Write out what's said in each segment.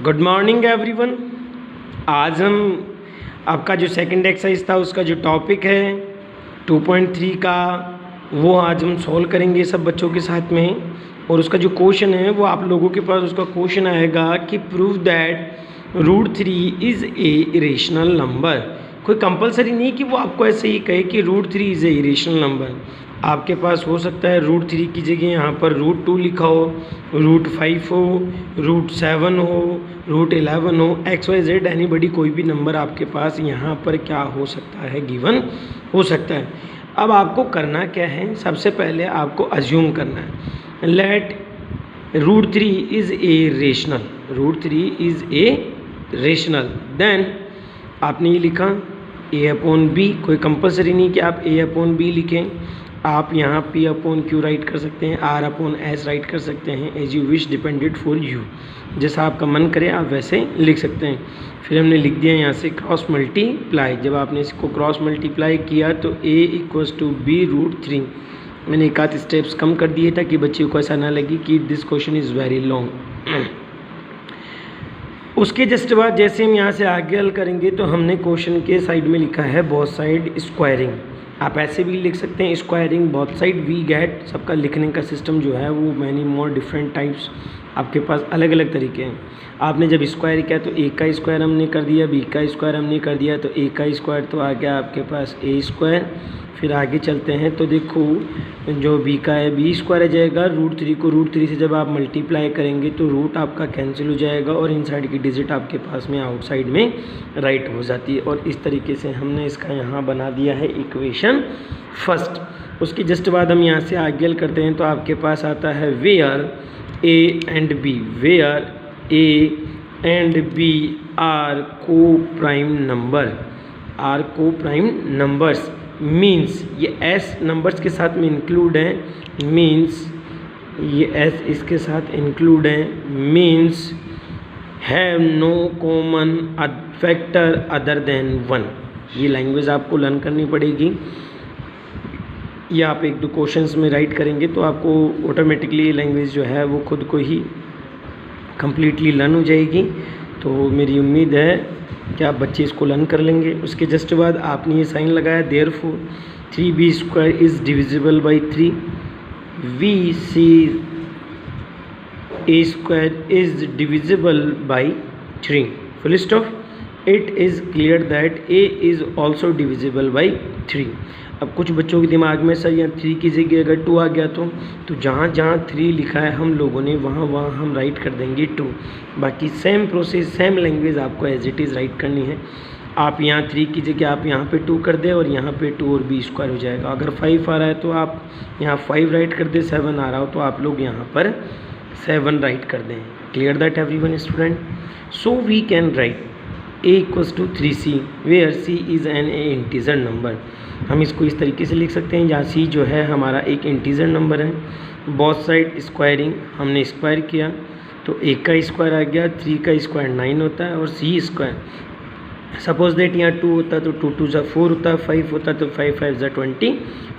Good morning everyone. आज हम आपका जो सेकंड एक्सरसाइज था उसका जो टॉपिक है 2.3 का वो आज हम सॉल्व करेंगे सब बच्चों के साथ में। और उसका जो क्वेश्चन है वो आप लोगों के पास उसका क्वेश्चन आएगा कि prove that √3 is a irrational number. कोई कंपलसरी नहीं कि वो आपको ऐसे ही कहे कि √3 इज़ ए इरेशनल नंबर। आपके पास हो सकता है √3 की जगह यहाँ पर √2 लिखा हो, √5 हो, √7 हो, √11 हो, XYZ एनीबडी कोई भी नंबर आपके पास यहाँ पर क्या हो सकता है, गिवन हो सकता है। अब आपको करना क्या है, सबसे पहले आपको अज्यूम करना है let √3 is a rational, √3 is a rational. Then आपने ये लिखा A/B, कोई कंपलसरी नहीं कि आप A/B लिखें, आप यहाँ P/Q राइट कर सकते हैं, R/S राइट कर सकते हैं, as you wish, depended for you, जैसा आपका मन करे आप वैसे लिख सकते हैं। फिर हमने लिख दिया यहाँ से क्रॉस मल्टीप्लाई। जब आपने इसको क्रॉस मल्टीप्लाई किया तो A = B √3। मैंने एक आध स्टेप्स कम कर दिए ताकि बच्चे को ऐसा ना लगे कि this question is very long. उसके जस्ट बाद जैसे हम यहाँ से आगे हल करेंगे तो हमने क्वेश्चन के साइड में लिखा है बोथ साइड स्क्वायरिंग। आप ऐसे भी लिख सकते हैं squaring both side we get. सबका लिखने का सिस्टम जो है वो मैनी मोर डिफरेंट टाइप्स, आपके पास अलग अलग तरीके हैं। आपने जब स्क्वायर किया तो A का स्क्वायर हमने कर दिया, B का स्क्वायर हमने कर दिया, तो A का स्क्वायर तो आ गया आपके पास A²। फिर आगे चलते हैं तो देखो जो B का है B² आ जाएगा। √3 को √3 से जब आप मल्टीप्लाई करेंगे तो रूट आपका कैंसिल हो जाएगा और इनसाइड की डिजिट आपके पास में आउटसाइड में राइट हो जाती है। और इस तरीके से हमने इसका यहाँ बना दिया है इक्वेशन फर्स्ट। उसके जस्ट बाद हम यहाँ से आगे हल करते हैं तो आपके पास आता है where A and B, where A and B are coprime number, are coprime numbers. Means ये S नंबर्स के साथ में इंक्लूड है, मीन्स ये S इसके साथ इंक्लूड है, means have no common factor other than 1। ये लैंग्वेज आपको लर्न करनी पड़ेगी। ये आप एक दो क्वेश्चंस में राइट करेंगे तो आपको ऑटोमेटिकली लैंग्वेज जो है वो खुद को ही कम्प्लीटली लर्न हो जाएगी। तो मेरी उम्मीद है कि आप बच्चे इसको लर्न कर लेंगे। उसके जस्ट बाद आपने ये साइन लगाया therefore 3B² is divisible by 3, VC A² is divisible by 3, full stop. It is clear that A is also divisible by 3। अब कुछ बच्चों के दिमाग में सर यहाँ 3 की जगह अगर 2 आ गया तो जहाँ जहाँ 3 लिखा है हम लोगों ने वहाँ हम राइट कर देंगे 2। बाकी सेम प्रोसेस सेम लैंग्वेज आपको एज इट इज़ राइट करनी है। आप यहाँ 3 की जगह आप यहाँ पे 2 कर दें और यहाँ पे 2 और B² हो जाएगा। अगर 5 आ रहा है तो आप यहाँ 5 राइट कर दें, 7 आ रहा हो तो आप लोग यहाँ पर 7 राइट कर दें। Clear that everyone student? So we can write A = 3C where C is an integer number. हम इसको इस तरीके से लिख सकते हैं जहाँ C जो है हमारा एक इंटीजर नंबर है। बोथ साइड स्क्वायरिंग हमने स्क्वायर किया तो A का स्क्वायर आ गया, 3 का स्क्वायर 9 होता है और C²। सपोज दैट यहाँ 2 होता तो 2 2 4 होता, 5 होता तो 5 5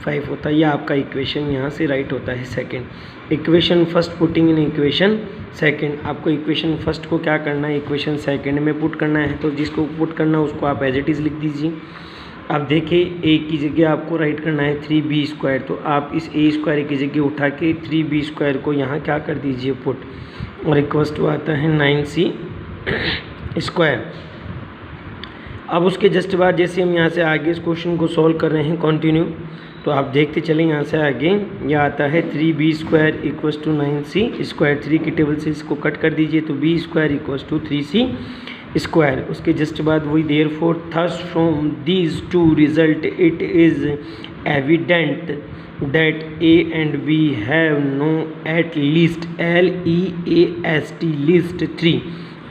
25 होता। यह आपका इक्वेशन यहाँ से राइट होता है second. Equation first putting in equation second. आपको इक्वेशन फर्स्ट को क्या करना है, इक्वेशन सेकंड में पुट करना है। तो जिसको पुट करना है उसको आप एज इट इज़ लिख दीजिए। अब देखिए A की जगह आपको राइट करना है 3B², तो आप इस A² की जगह उठा के 3B² को यहाँ क्या कर दीजिए पुट, और इक्वल्स टू आता है 9C²। अब उसके जस्ट बाद जैसे हम यहाँ से आगे इस क्वेश्चन को सॉल्व कर रहे हैं कंटिन्यू, तो आप देखते चलें यहाँ से आगे यह आता है 3B² = 9C²। 3 की टेबल से इसको कट कर दीजिए तो B² = 3C²। उसके जस्ट बाद वही therefore thus from these two result it is evident that A and B have no at least LEAST least 3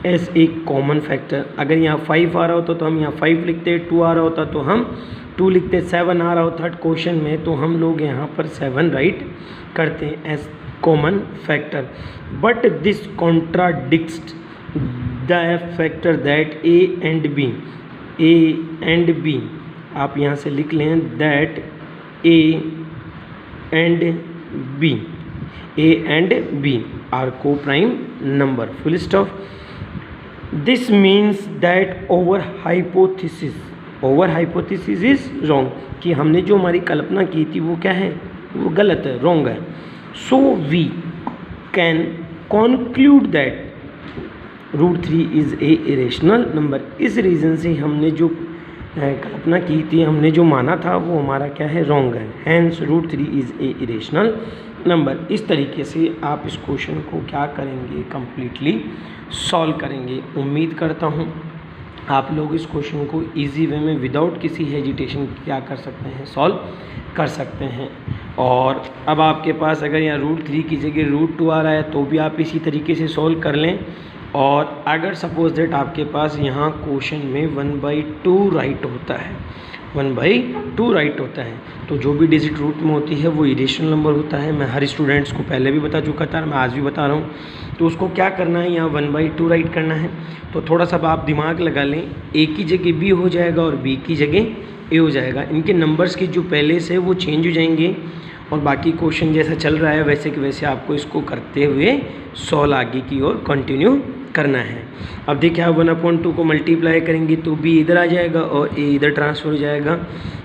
as एक कॉमन फैक्टर। अगर यहाँ 5 आ रहा होता तो हम यहाँ 5 लिखते, 2 आ रहा होता तो हम 2 लिखते, 7 आ रहा होता क्वेश्चन में तो हम लोग यहाँ पर 7 राइट करते हैं as common factor. But this contradicts the factor that A and B आप यहाँ से लिख लें that A and B are coprime number, full stop. This means that over hypothesis is wrong, कि हमने जो हमारी कल्पना की थी वो क्या है, वो गलत है, रॉन्ग है. So we can conclude that √3 is a irrational number. इस रीज़न से हमने जो कल्पना की थी, हमने जो माना था वो हमारा क्या है, रॉन्ग है. Hence √3 is a irrational number. इस तरीके से आप इस क्वेश्चन को क्या करेंगे, कम्प्लीटली सॉल्व करेंगे. उम्मीद करता हूँ आप लोग इस क्वेश्चन को इजी वे में विदाउट किसी हेजिटेशन क्या कर सकते हैं, सॉल्व कर सकते हैं. और अब आपके पास अगर यहाँ √3 की जगह √2 आ रहा है तो भी आप इसी तरीके से सॉल्व कर लें. और अगर सपोज दैट आपके पास यहाँ क्वेश्चन में 1/2 राइट होता है, 1/2 राइट होता है, तो जो भी डिजिट रूट में होती है वो इरेशनल नंबर होता है. मैं हर स्टूडेंट्स को पहले भी बता चुका था, मैं आज भी बता रहा हूँ. तो उसको क्या करना है, यहाँ 1/2 राइट करना है. तो थोड़ा सा आप दिमाग लगा लें, ए की जगह बी हो जाएगा और बी की जगह ए हो जाएगा. इनके नंबर्स के जो पहले से वो चेंज हो जाएंगे और बाकी क्वेश्चन जैसा चल रहा है वैसे कि वैसे आपको इसको करते हुए सॉल्व आगे की ओर कंटिन्यू करना है. अब देखिए आप 1/2 को मल्टीप्लाई करेंगे तो बी इधर आ जाएगा और ए इधर ट्रांसफर हो जाएगा.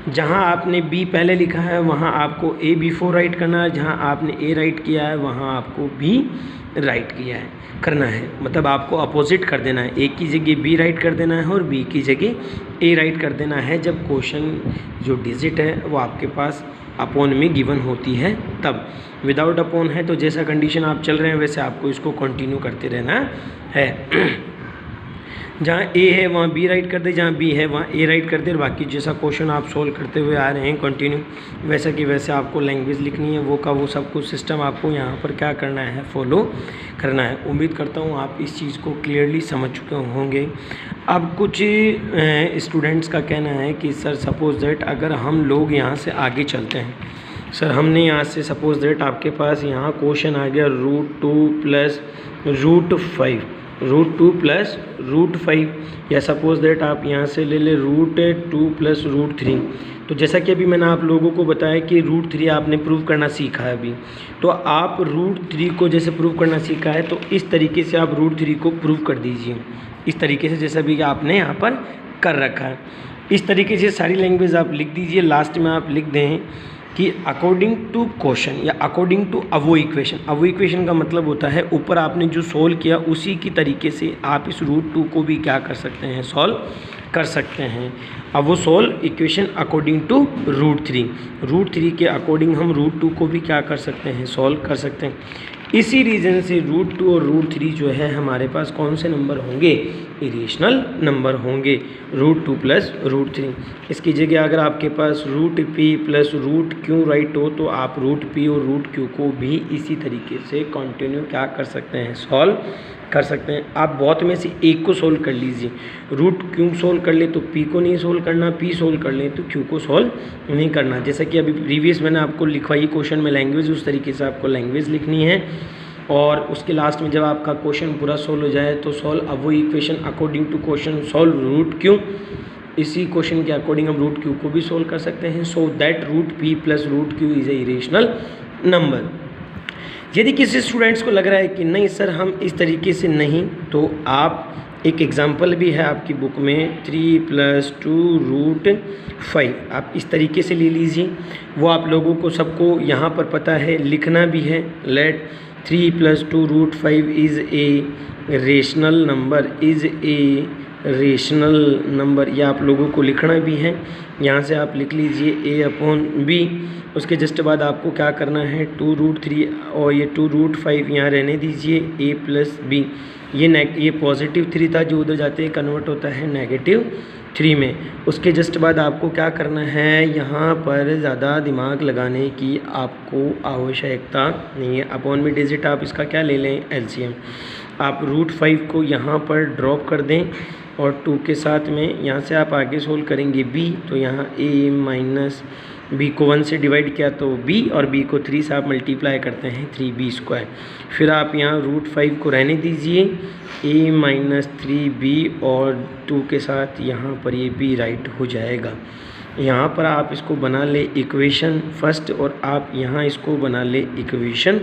जहाँ आपने बी पहले लिखा है वहाँ आपको ए बिफोर राइट करना है, जहाँ आपने ए राइट किया है वहाँ आपको बी राइट किया है करना है. मतलब आपको अपोजिट कर देना है, ए की जगह बी राइट कर देना है और बी की जगह ए राइट कर देना है. जब क्वेश्चन जो डिजिट है वो आपके पास अपॉन में गिवन होती है तब. विदाउट अपॉन है तो जैसा कंडीशन आप चल रहे हैं वैसे आपको इसको कंटिन्यू करते रहना है. जहाँ ए है वहाँ बी राइट कर दे, जहाँ बी है वहाँ ए राइट कर दे. और बाकी जैसा क्वेश्चन आप सोल्व करते हुए आ रहे हैं कंटिन्यू, वैसा कि वैसे आपको लैंग्वेज लिखनी है, वो का वो सब कुछ सिस्टम आपको यहाँ पर क्या करना है, फॉलो करना है. उम्मीद करता हूँ आप इस चीज़ को क्लियरली समझ चुके होंगे. अब कुछ स्टूडेंट्स का कहना है कि सर सपोज दैट अगर हम लोग यहाँ से आगे चलते हैं, सर हमने यहाँ से सपोज दैट आपके पास यहाँ क्वेश्चन आ गया √2 प्लस √5, √2 प्लस √5, या सपोज दैट आप यहाँ से ले ले √2 प्लस √3. तो जैसा कि अभी मैंने आप लोगों को बताया कि √3 आपने प्रूव करना सीखा है अभी, तो आप √3 को जैसे प्रूव करना सीखा है तो इस तरीके से आप √3 को प्रूव कर दीजिए. इस तरीके से जैसा भी आपने यहाँ पर कर रखा है, इस तरीके से सारी लैंग्वेज आप लिख दीजिए. लास्ट में आप लिख दें कि अकॉर्डिंग टू क्वेश्चन या अकॉर्डिंग टू अवो इक्वेशन. अवो इक्वेशन का मतलब होता है ऊपर आपने जो सोल्व किया उसी की तरीके से आप इस √2 को भी क्या कर सकते हैं, सॉल्व कर सकते हैं. अब वो सॉल्व इक्वेशन अकॉर्डिंग टू √3 के अकॉर्डिंग हम √2 को भी क्या कर सकते हैं, सॉल्व कर सकते हैं. इसी रीज़न से √2 और √3 जो है हमारे पास कौन से नंबर होंगे, इरेशनल नंबर होंगे, √2 प्लस √3. इसकी जगह अगर आपके पास √p प्लस √q राइट हो तो आप √p और √q को भी इसी तरीके से कंटिन्यू क्या कर सकते हैं, सॉल्व कर सकते हैं. आप बहुत में से एक को सोल्व कर लीजिए. √q सोल्व कर ले तो p को नहीं सोल्व करना, p सोल्व कर ले तो q को सोल्व नहीं करना. जैसा कि अभी प्रीवियस मैंने आपको लिखवाई क्वेश्चन में लैंग्वेज, उस तरीके से आपको लैंग्वेज लिखनी है. और उसके लास्ट में जब आपका क्वेश्चन पूरा सोल्व हो जाए तो सॉल्व अब वो equation according to question, solve √q. इसी क्वेश्चन के अकॉर्डिंग हम √q को भी सोल्व कर सकते हैं. So that √p plus √q is a irrational number. यदि किसी स्टूडेंट्स को लग रहा है कि नहीं सर हम इस तरीके से नहीं, तो आप एक एग्जाम्पल भी है आपकी बुक में 3 + 2 √5, आप इस तरीके से ले लीजिए. वो आप लोगों को सबको यहाँ पर पता है, लिखना भी है. Let 3 + 2 √5 is a rational number, is a rational number. यह आप लोगों को लिखना भी है. यहाँ से आप लिख लीजिए a/b. उसके जस्ट बाद आपको क्या करना है, 2 √3 और ये 2 √5 यहाँ रहने दीजिए, a + b. ये पॉजिटिव 3 था जो उधर जाते हैं कन्वर्ट होता है -3 में. उसके जस्ट बाद आपको क्या करना है, यहाँ पर ज़्यादा दिमाग लगाने की आपको आवश्यकता नहीं है. अपॉन में डिजिट आप इसका क्या ले लें, LCM. आप √5 को यहाँ पर ड्रॉप कर दें और 2 के साथ में यहाँ से आप आगे सोल्व करेंगे b, तो यहाँ a - b को 1 से डिवाइड किया तो b और b को 3 से आप मल्टीप्लाई करते हैं 3b². फिर आप यहाँ √5 को रहने दीजिए, a - 3b और 2 के साथ यहाँ पर ये b राइट हो जाएगा. यहाँ पर आप इसको बना ले इक्वेशन फर्स्ट और आप यहाँ इसको बना ले इक्वेशन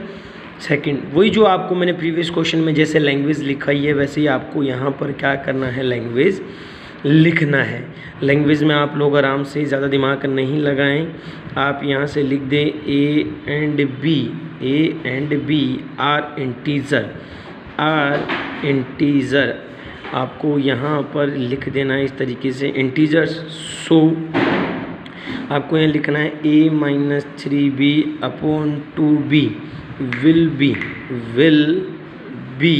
सेकंड, वही जो आपको मैंने प्रीवियस क्वेश्चन में जैसे लैंग्वेज लिखा ही है वैसे ही आपको यहाँ पर क्या करना है, लैंग्वेज लिखना है। लैंग्वेज में आप लोग आराम से ज़्यादा दिमाग नहीं लगाएं, आप यहाँ से लिख दें a and b are integer, आपको यहाँ पर लिख देना है इस तरीके से इंटीजर्स। सो आपको यहाँ लिखना है a-3b upon 2b will be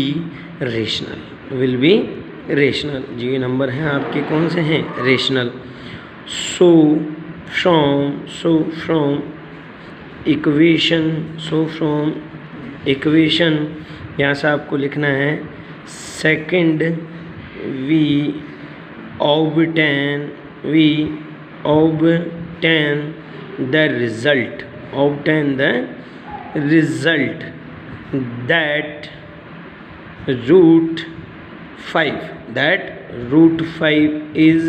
rational. जी ये नंबर हैं आपके कौन से हैं, रेशनल। सो फ्रॉम इक्वेशन यहाँ से आपको लिखना है second we obtain the result that root 5 is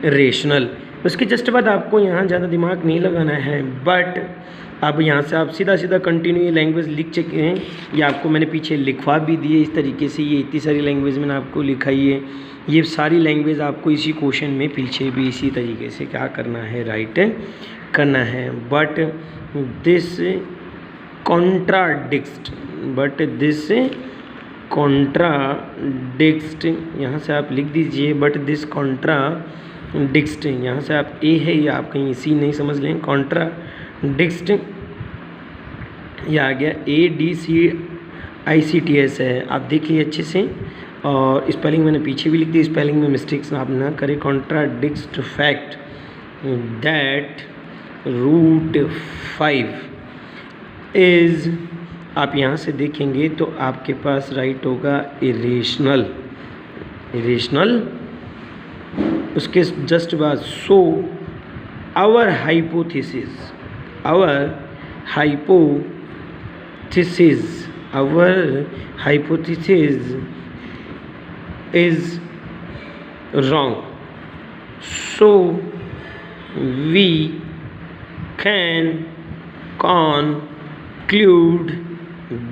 rational. उसके जस्ट बाद आपको यहाँ ज़्यादा दिमाग नहीं लगाना है, बट अब यहाँ से आप सीधा कंटिन्यू ये लैंग्वेज लिख चुके हैं, ये आपको मैंने पीछे लिखवा भी दिए इस तरीके से। ये इतनी सारी लैंग्वेज मैंने आपको लिखाई है, ये सारी लैंग्वेज आपको इसी क्वेश्चन में पीछे भी इसी तरीके से क्या करना है, राइट करना है। बट दिस कॉन्ट्राडिक्ट यहाँ से आप लिख दीजिए, बट दिस कॉन्ट्राडिक्ट यहाँ से आप ए है या आप कहीं सी नहीं समझ लें, कॉन्ट्राडिक्ट ये आ गया ADCICTS है, आप देखिए अच्छे से। और स्पेलिंग मैंने पीछे भी लिख दी, स्पेलिंग में मिस्टेक्स आप ना करें। Contradict fact that root 5 is, आप यहाँ से देखेंगे तो आपके पास राइट होगा इरेशनल। उसके जस्ट बाद so our hypothesis is wrong, so we can conclude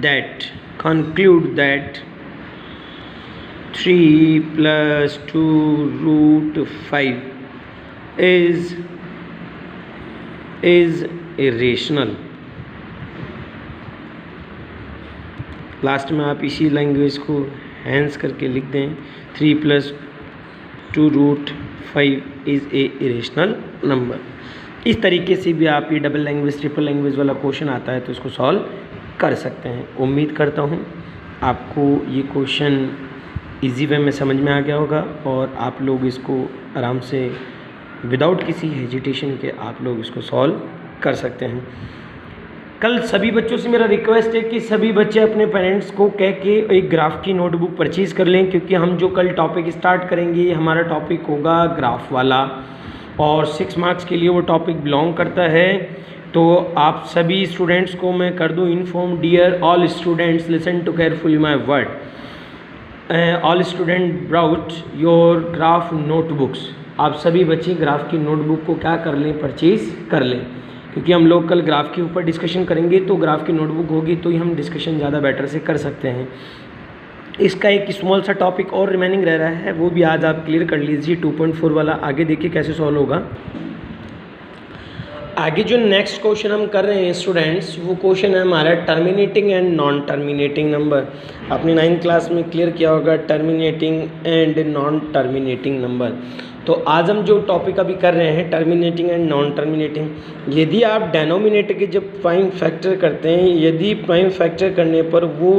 that 3 + 2 √5 is irrational। Last में आप इसी लैंग्वेज को हैंस करके लिख दें 3 + 2 √5 इज़ ए इरेशनल नंबर। इस तरीके से भी आप ये डबल लैंग्वेज ट्रिपल लैंग्वेज वाला क्वेश्चन आता है तो इसको सॉल्व कर सकते हैं। उम्मीद करता हूँ आपको ये क्वेश्चन इजी वे में समझ में आ गया होगा और आप लोग इसको आराम से विदाउट किसी हेजिटेशन के आप लोग इसको सॉल्व कर सकते हैं। कल सभी बच्चों से मेरा रिक्वेस्ट है कि सभी बच्चे अपने पेरेंट्स को कह के एक ग्राफ की नोटबुक परचेज़ कर लें, क्योंकि हम जो कल टॉपिक स्टार्ट करेंगे हमारा टॉपिक होगा ग्राफ वाला और 6 मार्क्स के लिए वो टॉपिक बिलोंग करता है। तो आप सभी स्टूडेंट्स को मैं कर दूं inform, dear all students listen to carefully my word, all student brought your graph notebooks. आप सभी बच्चे ग्राफ की नोटबुक को क्या कर लें, परचेज़ कर लें, क्योंकि हम लोग कल ग्राफ के ऊपर डिस्कशन करेंगे तो ग्राफ की नोटबुक होगी तो ही हम डिस्कशन ज़्यादा बेटर से कर सकते हैं। इसका एक स्मॉल सा टॉपिक और रिमेनिंग रह रहा है, वो भी आज आप क्लियर कर लीजिए 2.4 वाला। आगे देखिए कैसे सॉल्व होगा। आगे जो नेक्स्ट क्वेश्चन हम कर रहे हैं स्टूडेंट्स, वो क्वेश्चन है हमारा terminating and non terminating number. आपने 9th क्लास में क्लियर किया होगा terminating and non terminating number. तो आज हम जो टॉपिक अभी कर रहे हैं टर्मिनेटिंग एंड नॉन टर्मिनेटिंग, यदि आप डेनोमिनेटर के जब प्राइम फैक्टर करते हैं, यदि प्राइम फैक्टर करने पर वो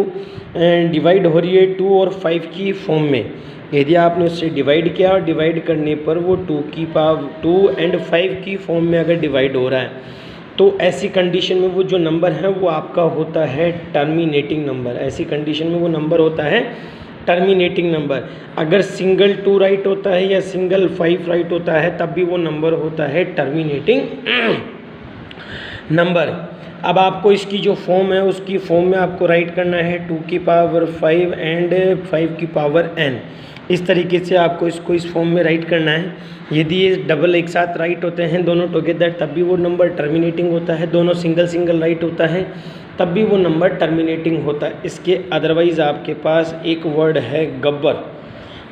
डिवाइड हो रही है 2 और 5 की फॉर्म में, यदि आपने उससे डिवाइड किया और डिवाइड करने पर वो 2 और 5 की फॉर्म में अगर डिवाइड हो रहा है, तो ऐसी कंडीशन में वो जो नंबर है वो आपका होता है टर्मिनेटिंग नंबर। ऐसी कंडीशन में वो नंबर होता है टर्मिनेटिंग नंबर। अगर सिंगल 2 राइट होता है या सिंगल 5 राइट होता है तब भी वो नंबर होता है टर्मिनेटिंग नंबर। अब आपको इसकी जो फॉर्म है उसकी फॉर्म में आपको राइट करना है 2 की पावर 5 एंड 5 की पावर n। इस तरीके से आपको इसको इस फॉर्म में राइट करना है। यदि ये डबल एक साथ राइट होते हैं दोनों टुगेदर तब भी वो नंबर टर्मिनेटिंग होता है, दोनों सिंगल सिंगल राइट होता है तब भी वो नंबर टर्मिनेटिंग होता है। इसके अदरवाइज़ आपके पास एक वर्ड है गब्बर।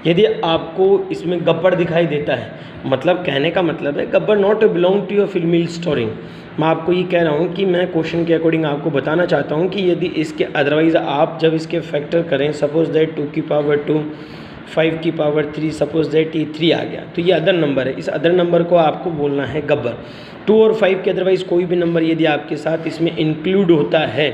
यदि आपको इसमें गब्बर दिखाई देता है, मतलब कहने का मतलब है Gabbar not belong to your फिल्मी स्टोरी। मैं आपको ये कह रहा हूँ कि मैं क्वेश्चन के अकॉर्डिंग आपको बताना चाहता हूँ कि यदि इसके अदरवाइज़ आप जब इसके फैक्टर करें, सपोज दैट 2 की पावर 2 5 की पावर 3, सपोज दैट ये 3 आ गया तो ये अदर नंबर है। इस अदर नंबर को आपको बोलना है गब्बर। 2 और 5 के अदरवाइज़ कोई भी नंबर यदि आपके साथ इसमें इंक्लूड होता है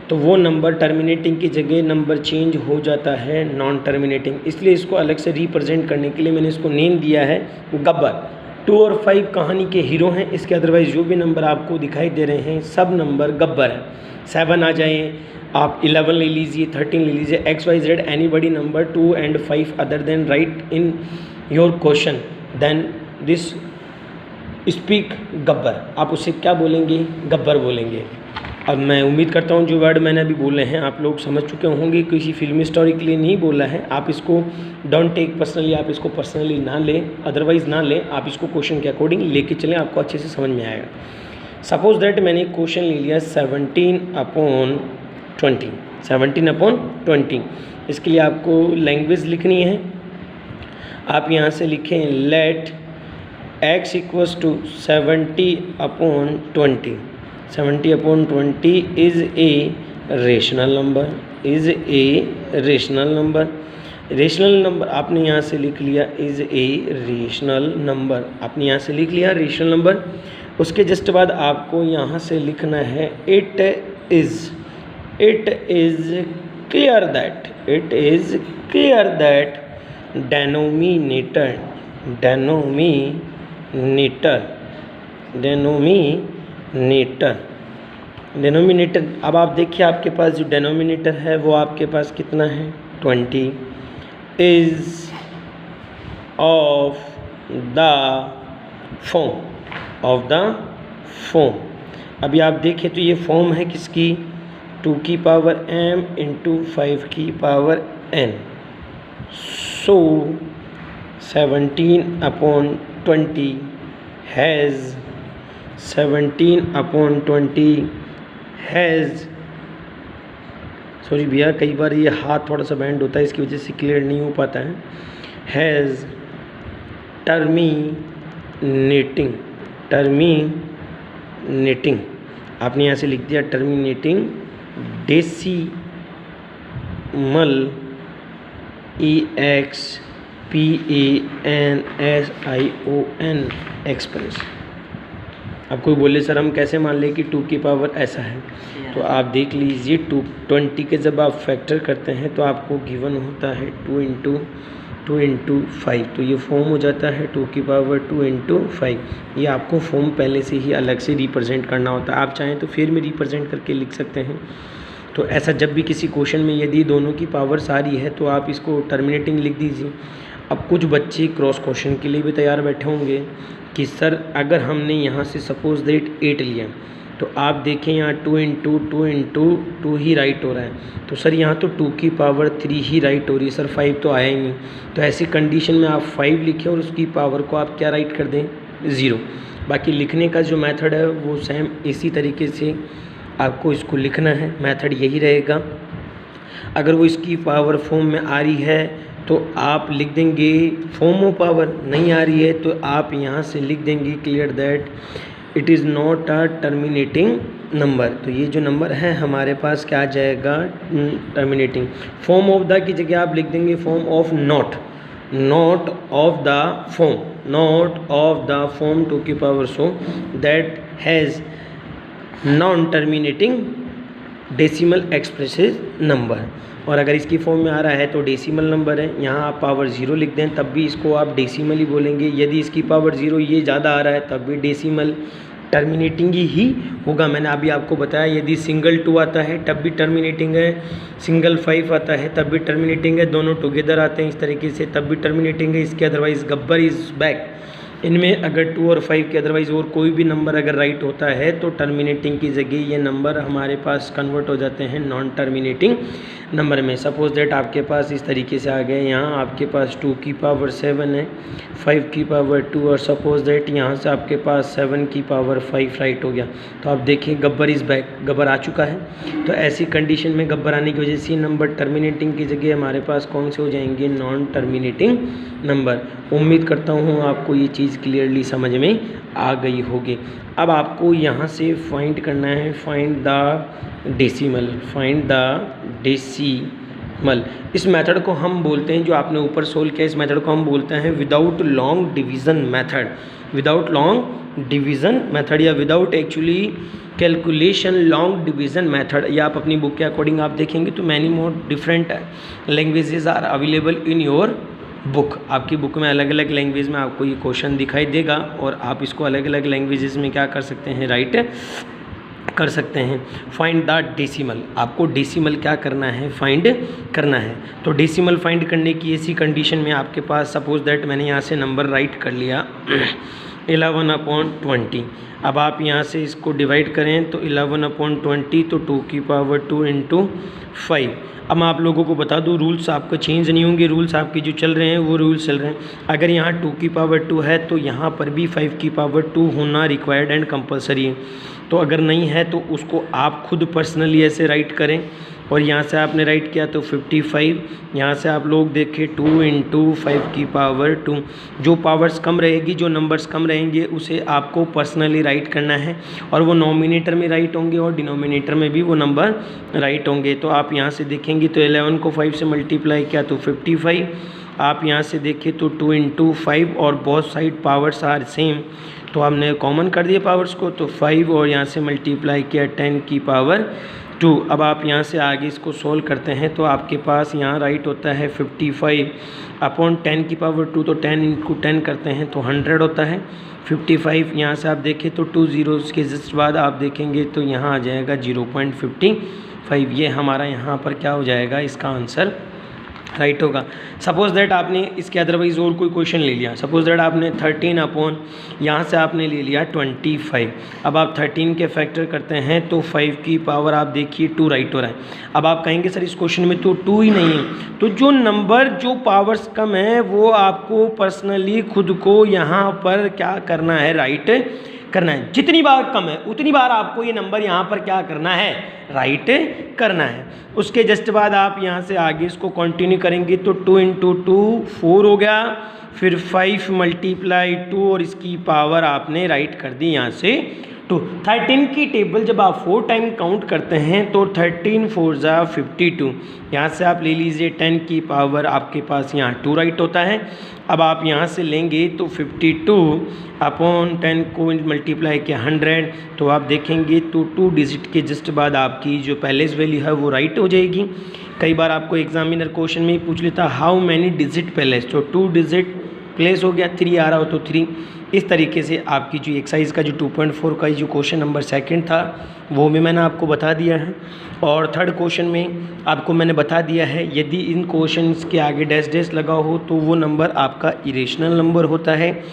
तो वो नंबर टर्मिनेटिंग की जगह नंबर चेंज हो जाता है नॉन टर्मिनेटिंग। इसलिए इसको अलग से रिप्रेजेंट करने के लिए मैंने इसको नेम दिया है गब्बर। 2 और 5 कहानी के हीरो हैं। इसके अदरवाइज़ जो भी नंबर आपको दिखाई दे रहे हैं सब नंबर गब्बर है। 7 आ जाए, आप 11 ले लीजिए, 13 ले लीजिए, XYZ anybody number 2 and 5 other than write in your question then this speak Gabbar. आप उससे क्या बोलेंगे? गब्बर बोलेंगे। अब मैं उम्मीद करता हूँ जो वर्ड मैंने अभी बोले हैं आप लोग समझ चुके होंगे। किसी फिल्मी स्टोरी के लिए नहीं बोला है। आप इसको डोंट टेक पर्सनली, आप इसको पर्सनली ना लें, अदरवाइज़ ना लें। आप इसको क्वेश्चन के अकॉर्डिंग लेके चलें, आपको अच्छे से समझ में आएगा। सपोज दैट मैंने क्वेश्चन ले लिया 17/20, 17/20। इसके लिए आपको लैंग्वेज लिखनी है। आप यहाँ से लिखें let x equals to 70/20। 70/20 is a rational number, is a rational number. Rational number आपने यहाँ से लिख लिया, इज़ ए रेशनल नंबर आपने यहाँ से लिख लिया रेशनल नंबर। उसके जस्ट बाद आपको यहाँ से लिखना है it is clear that denominator. अब आप देखिए आपके पास जो डेनोमिनेटर है वो आपके पास कितना है 20 इज़ ऑफ द फॉर्म। अभी आप देखें तो ये फॉर्म है किसकी? 2 की पावर m इंटू 5 की power n। So 17/20 has sorry भैया, कई बार ये हाथ थोड़ा सा बैंड होता है इसकी वजह से क्लियर नहीं हो पाता है। हैज़ टर्मिनेटिंग आपने यहाँ से लिख दिया टर्मिनेटिंग डेसिमल EXPANSION एक्सप्रेस। अब कोई बोले सर हम कैसे मान लें कि 2 की पावर ऐसा है, तो आप देख लीजिए 20 के जब आप फैक्टर करते हैं तो आपको गिवन होता है 2 इंटू 5, तो ये फॉर्म हो जाता है 2 की पावर 2 इंटू 5। ये आपको फॉर्म पहले से ही अलग से रिप्रेजेंट करना होता है। आप चाहें तो फिर में रिप्रेजेंट करके लिख सकते हैं। तो ऐसा जब भी किसी क्वेश्चन में यदि दोनों की पावर सारी है तो आप इसको टर्मिनेटिंग लिख दीजिए। अब कुछ बच्चे क्रॉस क्वेश्चन के लिए भी तैयार बैठे होंगे कि सर अगर हमने यहाँ से सपोज दैट 8 लिया तो आप देखें यहाँ 2 इंटू 2 ही राइट हो रहा है, तो सर यहाँ तो 2 की पावर 3 ही राइट हो रही है सर, 5 तो आया ही नहीं। तो ऐसी कंडीशन में आप 5 लिखें और उसकी पावर को आप क्या राइट कर दें 0। बाकी लिखने का जो मेथड है वो सेम इसी तरीके से आपको इसको लिखना है, मेथड यही रहेगा। अगर वो इसकी पावर फॉर्म में आ रही है तो आप लिख देंगे फॉर्म ऑफ पावर, नहीं आ रही है तो आप यहाँ से लिख देंगे clear that it is not a terminating number. तो ये जो नंबर है हमारे पास क्या आ जाएगा terminating. Form of the key जगह आप लिख देंगे form of not of the form 2 की power so that has non terminating decimal expressive number. और अगर इसकी फॉर्म में आ रहा है तो डेसिमल नंबर है, यहाँ आप पावर 0 लिख दें तब भी इसको आप डेसिमल ही बोलेंगे। यदि इसकी पावर 0 ये ज़्यादा आ रहा है तब भी डेसिमल टर्मिनेटिंग ही होगा। मैंने अभी आपको बताया यदि सिंगल 2 आता है तब भी टर्मिनेटिंग है, सिंगल 5 आता है तब भी टर्मिनेटिंग है, दोनों टुगेदर आते हैं इस तरीके से तब भी टर्मिनेटिंग है। इसके अदरवाइज़ गब्बर इज़ बैक, इनमें अगर 2 और 5 के अदरवाइज़ और कोई भी नंबर अगर राइट होता है तो टर्मिनेटिंग की जगह ये नंबर हमारे पास कन्वर्ट हो जाते हैं नॉन टर्मिनेटिंग नंबर में। सपोज दैट आपके पास इस तरीके से आ गए, यहाँ आपके पास 2 की पावर 7 है, 5 की पावर 2 और सपोज दैट यहाँ से आपके पास 7 की पावर 5 राइट हो गया। तो आप देखिए गब्बर इज़ बैक, गब्बर आ चुका है। तो ऐसी कंडीशन में गब्बर आने की वजह से नंबर टर्मिनेटिंग की जगह हमारे पास कौन से हो जाएंगे, नॉन टर्मिनेटिंग नंबर। उम्मीद करता हूँ आपको ये चीज़ क्लियरली समझ में आ गई होगी। अब आपको यहाँ से फाइंड करना है, find the decimal, find the decimal. इस मेथड को हम बोलते हैं, जो आपने ऊपर सोल्व किया, इस मेथड को हम बोलते हैं without long division method, without long division method या without actually calculation long division method. या आप अपनी बुक के अकॉर्डिंग आप देखेंगे तो many more different languages are available in your book. आपकी बुक में अलग अलग लैंग्वेज में आपको ये क्वेश्चन दिखाई देगा और आप इसको अलग अलग लैंग्वेजेस में क्या कर सकते हैं, राइट कर सकते हैं। फाइंड द डेसिमल, आपको डेसिमल क्या करना है, फाइंड करना है। तो डेसिमल फाइंड करने की ऐसी कंडीशन में आपके पास सपोज दैट मैंने यहाँ से नंबर राइट कर लिया 11/20। अब आप यहाँ से इसको डिवाइड करें तो 11/20 तो 2 की पावर 2 इंटू 5। अब मैं आप लोगों को बता दूं रूल्स आपको चेंज नहीं होंगे, रूल्स आपके जो चल रहे हैं वो रूल्स चल रहे हैं। अगर यहाँ 2 की पावर 2 है तो यहाँ पर भी 5 की पावर 2 होना रिक्वायर्ड एंड कंपलसरी है। तो अगर नहीं है तो उसको आप खुद पर्सनली ऐसे राइट करें। और यहाँ से आपने राइट किया तो 55, यहाँ से आप लोग देखें 2 इंटू 5 की पावर 2। जो पावर्स कम रहेगी, जो नंबर्स कम रहेंगे उसे आपको पर्सनली राइट करना है और वो नॉमिनेटर में राइट होंगे और डिनोमिनेटर में भी वो नंबर राइट होंगे। तो आप यहाँ से देखेंगे तो 11 को 5 से मल्टीप्लाई किया तो 55। आप यहाँ से देखें तो 2 इंटू 5 और बहुत साइड पावर्स आर सेम, तो हमने कॉमन कर दिए पावर्स को, तो 5 और यहाँ से मल्टीप्लाई किया 10 की पावर 2। अब आप यहाँ से आगे इसको सोल्व करते हैं तो आपके पास यहाँ राइट होता है 55/10 की पावर 2, तो 10 इंटू 10 करते हैं तो 100 होता है 55। यहाँ से आप देखें तो 2 zeros के जस्ट बाद आप देखेंगे तो यहाँ आ जाएगा 0.55। ये हमारा यहाँ पर क्या हो जाएगा, इसका आंसर राइट होगा। सपोज दैट आपने इसके अदरवाइज और कोई क्वेश्चन ले लिया, सपोज दैट आपने 13 यहाँ से आपने ले लिया 25। अब आप 13 के फैक्टर करते हैं तो 5 की पावर आप देखिए 2 राइट हो रहा है। अब आप कहेंगे सर इस क्वेश्चन में तो 2 ही नहीं है, तो जो नंबर जो पावर्स कम है वो आपको पर्सनली खुद को यहाँ पर क्या करना है, राइट करना है। जितनी बार कम है उतनी बार आपको ये नंबर यहाँ पर क्या करना है, राइट करना है। उसके जस्ट बाद आप यहाँ से आगे इसको कंटिन्यू करेंगे तो 2 इंटू 2 4 हो गया, फिर 5 मल्टीप्लाई 2 और इसकी पावर आपने राइट कर दी यहाँ से 2। 13 की टेबल जब आप 4 टाइम काउंट करते हैं तो 13 4 जा 52। यहाँ से आप ले लीजिए 10 की पावर आपके पास यहाँ 2 राइट होता है। अब आप यहाँ से लेंगे तो 52/10 को मल्टीप्लाई किया 100, तो आप देखेंगे तो 2 डिजिट के जस्ट बाद आपकी जो पहले वैल्यू है वो राइट हो जाएगी। कई बार आपको एग्जामिनर क्वेश्चन में ही पूछ लेता हाउ मैनी डिजिट पैलेस, तो 2 डिजिट प्लेस हो गया, 3 आ रहा हो तो 3। इस तरीके से आपकी जो एक्सरसाइज का जो 2.4 का जो क्वेश्चन नंबर 2 था वो भी मैंने आपको बता दिया है। और थर्ड क्वेश्चन में आपको मैंने बता दिया है यदि इन क्वेश्चंस के आगे डैश डैश लगा हो तो वो नंबर आपका इरेशनल नंबर होता है।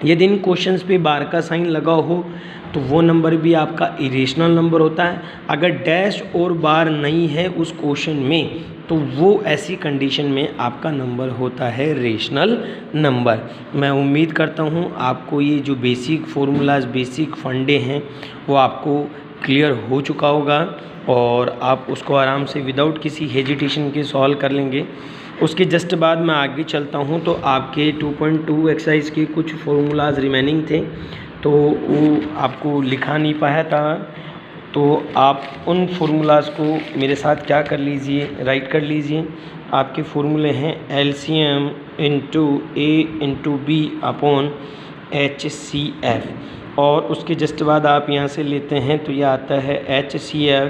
यदि इन क्वेश्चंस पे बार का साइन लगा हो तो वो नंबर भी आपका इरेशनल नंबर होता है। अगर डैश और बार नहीं है उस क्वेश्चन में तो वो ऐसी कंडीशन में आपका नंबर होता है रेशनल नंबर। मैं उम्मीद करता हूँ आपको ये जो बेसिक फार्मूलाज, बेसिक फंडे हैं वो आपको क्लियर हो चुका होगा और आप उसको आराम से विदाउट किसी हेजिटेशन के सॉल्व कर लेंगे। उसके जस्ट बाद मैं आगे चलता हूँ तो आपके 2.2 एक्सरसाइज के कुछ फार्मूलाज रिमेनिंग थे तो वो आपको लिखा नहीं पाया था, तो आप उन फार्मूलाज को मेरे साथ क्या कर लीजिए, राइट कर लीजिए। आपके फार्मूले हैं LCM into A into B upon HCF और उसके जस्ट बाद आप यहाँ से लेते हैं तो यह आता है HCF,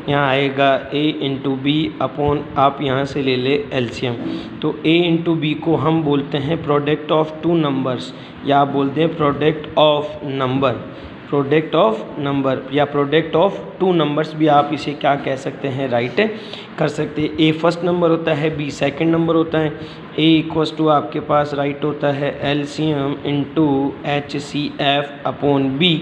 यहाँ आएगा A इंटू B अपॉन आप यहाँ से ले ले LCM। तो A इंटू B को हम बोलते हैं प्रोडक्ट ऑफ 2 नंबर्स या आप बोलते हैं product of number, product of number या प्रोडक्ट ऑफ टू नंबर्स भी आप इसे क्या कह सकते हैं, राइट कर सकते हैं। ए फर्स्ट नंबर होता है, बी सेकंड नंबर होता है। ए इक्वल्स टू आपके पास राइट होता है LCM into HCF upon b,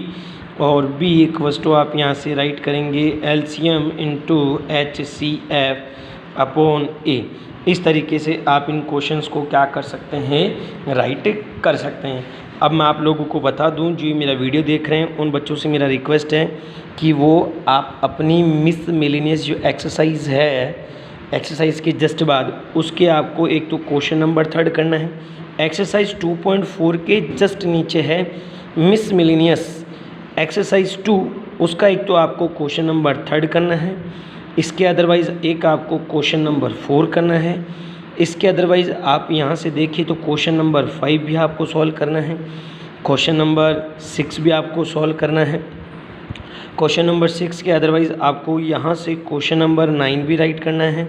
और बी इक्वल्स टू आप यहाँ से राइट करेंगे LCM into HCF upon a. इस तरीके से आप इन क्वेश्चंस को क्या कर सकते हैं, राइट कर सकते हैं। अब मैं आप लोगों को बता दूं, जो ये मेरा वीडियो देख रहे हैं उन बच्चों से मेरा रिक्वेस्ट है कि वो आप अपनी मिस मिलेनियस जो एक्सरसाइज है, एक्सरसाइज के जस्ट बाद उसके आपको एक तो क्वेश्चन नंबर 3 करना है। एक्सरसाइज 2.4 के जस्ट नीचे है मिस मिलेनियस एक्सरसाइज 2, उसका एक तो आपको क्वेश्चन नंबर 3 करना है। इसके अदरवाइज़ एक आपको क्वेश्चन नंबर 4 करना है। इसके अदरवाइज़ आप यहाँ से देखिए तो क्वेश्चन नंबर 5 भी आपको सॉल्व करना है, क्वेश्चन नंबर 6 भी आपको सॉल्व करना है। क्वेश्चन नंबर 6 के अदरवाइज़ आपको यहाँ से क्वेश्चन नंबर 9 भी राइट करना है,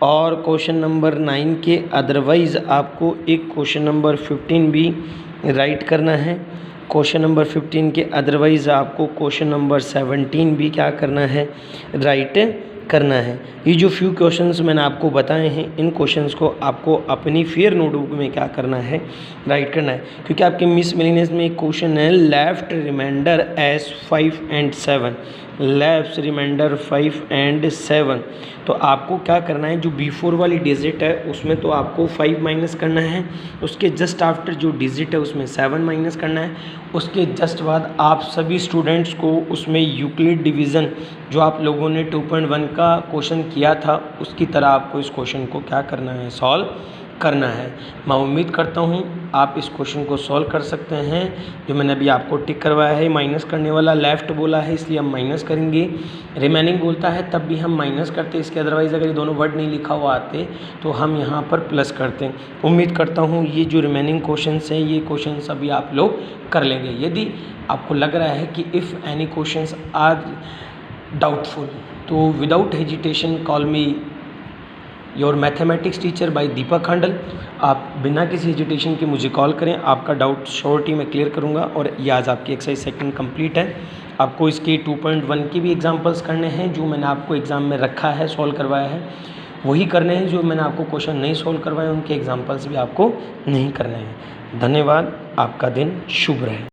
और क्वेश्चन नंबर 9 के अदरवाइज़ आपको एक क्वेश्चन नंबर 15 भी राइट करना है। क्वेश्चन नंबर 15 के अदरवाइज़ आपको क्वेश्चन नंबर 17 भी क्या करना है, राइट करना है। ये जो फ्यू क्वेश्चंस मैंने आपको बताए हैं, इन क्वेश्चंस को आपको अपनी फेयर नोटबुक में क्या करना है, राइट करना है। क्योंकि आपके मिस मिलेनियस में एक क्वेश्चन है left remainder as 5 and 7, left remainder 5 and 7, तो आपको क्या करना है, जो बिफोर वाली डिजिट है उसमें तो आपको 5 माइनस करना है, उसके जस्ट आफ्टर जो डिजिट है उसमें 7 माइनस करना है, उसके जस्ट बाद आप सभी स्टूडेंट्स को उसमें यूक्लिड डिवीज़न जो आप लोगों ने 2.1 का क्वेश्चन किया था उसकी तरह आपको इस क्वेश्चन को क्या करना है, सॉल्व करना है। मैं उम्मीद करता हूँ आप इस क्वेश्चन को सॉल्व कर सकते हैं। जो मैंने अभी आपको टिक करवाया है, माइनस करने वाला लेफ़्ट बोला है इसलिए हम माइनस करेंगे, रिमेनिंग बोलता है तब भी हम माइनस करते, इसके अदरवाइज़ अगर ये दोनों वर्ड नहीं लिखा हुआ आते तो हम यहाँ पर प्लस करते हैं। उम्मीद करता हूँ ये जो रिमेनिंग क्वेश्चन हैं ये क्वेश्चन अभी आप लोग कर लेंगे। यदि आपको लग रहा है कि if any question are doubtful तो without hesitation call me your mathematics teacher by Deepak Handal. आप बिना किसी हेजिटेशन के मुझे कॉल करें, आपका डाउट श्योरिटी मैं क्लियर करूंगा। और ये आज आपकी एक्सरसाइज सेकंड कंप्लीट है। आपको इसके 2.1 के भी एग्जांपल्स करने हैं जो मैंने आपको एग्ज़ाम में रखा है, सॉल्व करवाया है, वही करने हैं। जो मैंने आपको क्वेश्चन नहीं सॉल्व करवाए उनके एग्जाम्पल्स भी आपको नहीं करने हैं। धन्यवाद, आपका दिन शुभ रहे।